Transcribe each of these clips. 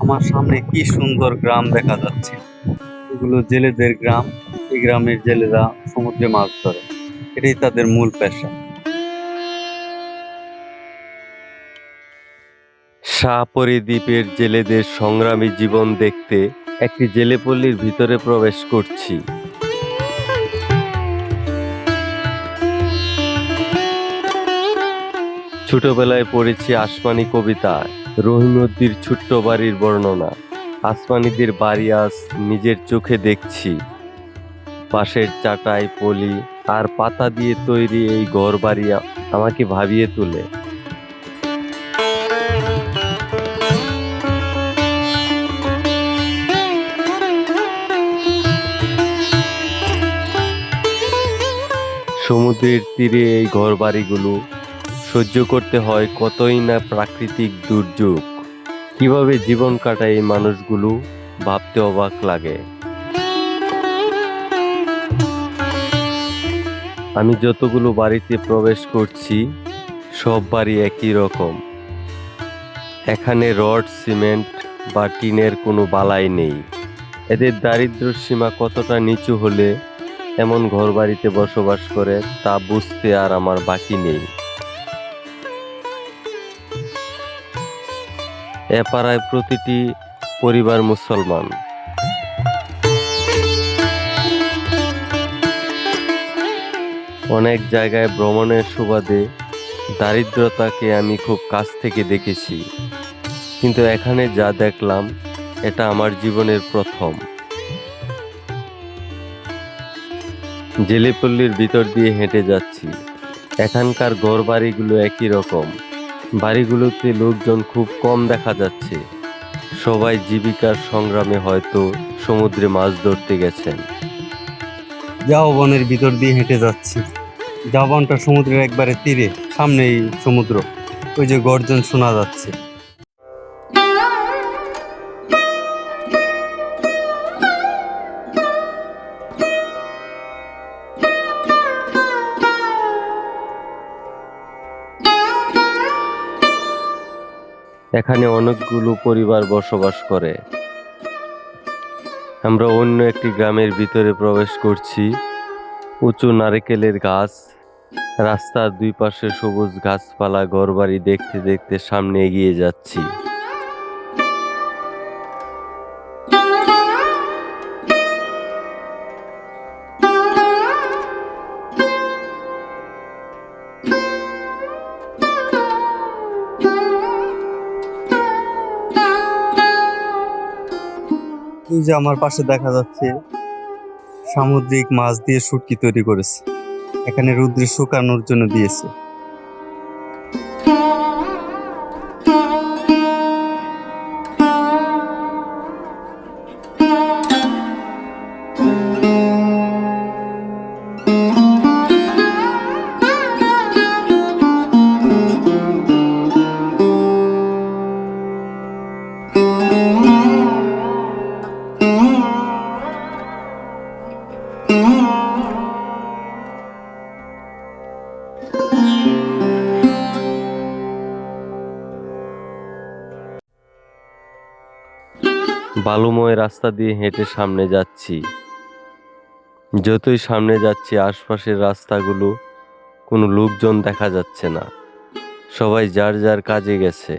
আমার সামনে কি সুন্দর গ্রাম দেখা যাচ্ছে। এগুলো জেলেদের গ্রাম। এই গ্রামের জেলেরা সমুদ্রে মাছ ধরে, এটাই তাদের মূল পেশা। শাহপরী দ্বীপের জেলেদের সংগ্রামী জীবন দেখতে একটি জেলেপল্লীর ভিতরে প্রবেশ করছি। ছোটবেলায় পড়েছি আসমানি কবিতা, রহিমদ্দির ছোট্ট বাড়ির বর্ণনা। আসমানিদের বাড়ি আজ নিজের চোখে দেখছি। বাঁশের চাটাই, পলি আর পাতা দিয়ে তৈরি এই ঘর বাড়ি আমাকে ভাবিয়ে তোলে। সমুদ্রের তীরে এই ঘরবাড়িগুলো সহ্য করতে হয় কতই না প্রাকৃতিক দুর্যোগ। কিভাবে জীবন কাটায় এই মানুষগুলো ভাবতে অবাক লাগে। আমি যতগুলো বাড়িতে প্রবেশ করছি সব বাড়ি একই রকম। এখানে রড, সিমেন্ট বা টিনের কোনো বালাই নেই। এদের দারিদ্র্য সীমা কতটা নিচু হলে এমন ঘরবাড়িতে বসবাস করে তা বুঝতে আর আমার বাকি নেই। এ পাড়ায় প্রতিটি পরিবার মুসলমান। অনেক জায়গায় ভ্রমণের সুবাদে দারিদ্রতাকে আমি খুব কাছ থেকে দেখেছি, কিন্তু এখানে যা দেখলাম এটা আমার জীবনের প্রথম। জেলেপল্লীর ভিতর দিয়ে হেঁটে যাচ্ছি। এখানকার ঘরবাড়িগুলো একই রকম। বাড়িগুলোতে লোকজন খুব কম দেখা যাচ্ছে। সবাই জীবিকার সংগ্রামে হয়তো সমুদ্রে মাছ ধরতে গেছেন। জাওবনের ভিতর দিয়ে হেঁটে যাচ্ছি। জাওবনটা সমুদ্রের একবারে তীরে, সামনেই সমুদ্র। ওই যে গর্জন শোনা যাচ্ছে। এখানে অনেকগুলো পরিবার বসবাস করে। আমরা অন্য একটি গ্রামের ভিতরে প্রবেশ করছি। উঁচু নারকেলের গাছ, রাস্তার দুই পাশে সবুজ গাছপালা, ঘরবাড়ি দেখতে দেখতে সামনে এগিয়ে যাচ্ছি। এই যে আমার পাশে দেখা যাচ্ছে সামুদ্রিক মাছ দিয়ে শুটকি তৈরি করেছে। এখানে রৌদ্রে শুকানোর জন্য দিয়েছে। বালুময় রাস্তা দিয়ে হেঁটে সামনে যাচ্ছি। যতই সামনে যাচ্ছি আশপাশের রাস্তাগুলো কোনো লোকজন দেখা যাচ্ছে না। সবাই যার যার কাজে গেছে।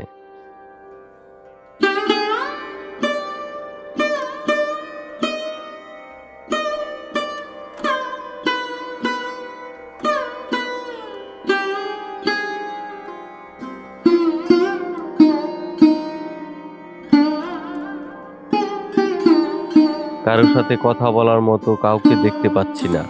কারোর সাথে কথা বলার মতো কাউকে দেখতে পাচ্ছি না।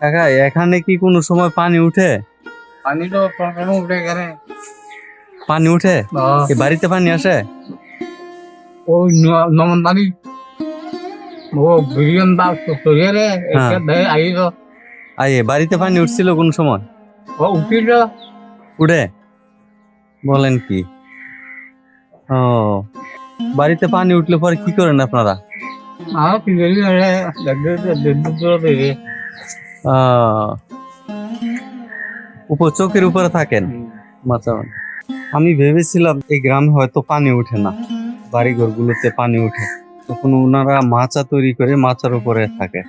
কাকা, এখানে কি কোনো সময় পানি উঠে? পানি তো প্রথমে উঠে এখানে। পানি উঠে? এই বাড়িতে পানি আসে? ওই নমনদানি ও বিলিয়ন দাস তো তৈরি রে এটা দে আই তো আয়ে বাড়িতে পানি উঠছিল কোন সময়? ও উঠিল উঠে? বলেন কি? ও, বাড়িতে পানি উঠলে পরে কি করেন আপনারা? আর কি গেলি রে উপর চোখের উপরে থাকেন মাথা। আমি ভেবেছিলাম এই গ্রামে হয়তো পানি ওঠে না, বাড়িঘর গুলোতে পানি ওঠে, তখন ওনারা মাচা তৈরি করে মাচার উপরে থাকে।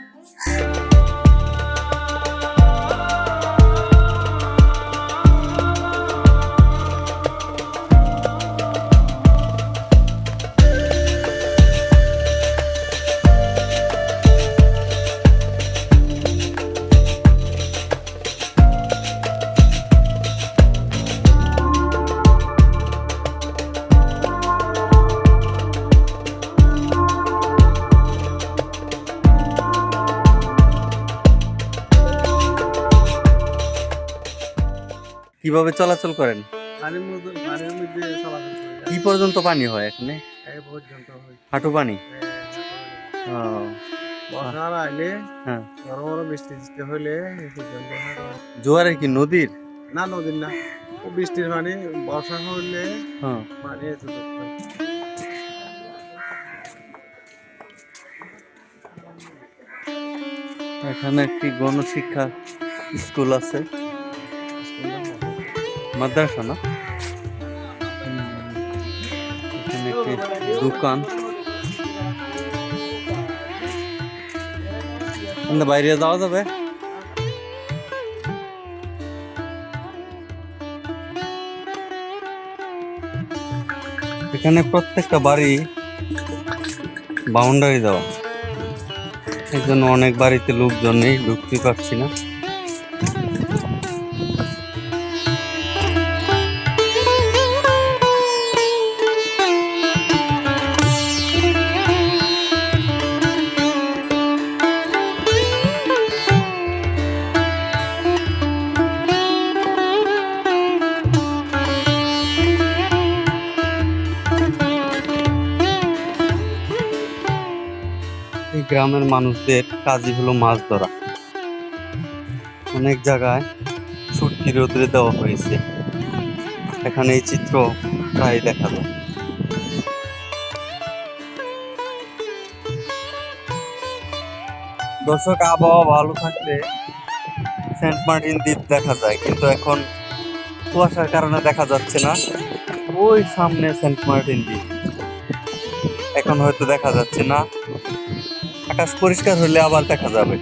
কিভাবে চলাচল করেন? পানির মধ্যে চলাচল করে কি পর্যন্ত পানি হয় এখানে? এই পর্যন্ত হয় হাঁটু পানি? ও, বর্ষার আইলে হ্যাঁ। বড় বড় বৃষ্টি টিষ্টি হইলে এই পর্যন্ত হয়। জোয়ারের কি নদীর? না নদীর না, ও বৃষ্টির পানি বর্ষা হইলে হ্যাঁ। পানি এতটুকু হয়। এখানে একটি গণশিক্ষা স্কুল আছে, মাদ্রাসা না? এখানে একটি দোকান, বাইরে যাওয়া যাবে? এখানে প্রত্যেকটা বাড়ি বাউন্ডারি দেওয়া, এই জন্য অনেক বাড়িতে লোকজন নেই, ঢুকতে পারছি না। এই গ্রামের মানুষদের কাজই হলো মাছ ধরা। অনেক জায়গায় শুটকি রোদ্রে দেওয়া হয়েছে, এখানে এই চিত্র প্রায় দেখা যায়। দর্শক, আবহাওয়া ভালো থাকলে সেন্ট মার্টিন দ্বীপ দেখা যায়, কিন্তু এখন কুয়াশার কারণে দেখা যাচ্ছে না। ওই সামনে সেন্ট মার্টিন দ্বীপ, এখন হয়তো দেখা যাচ্ছে না। আকাশ পরিষ্কার হলে আবার দেখা যাবে।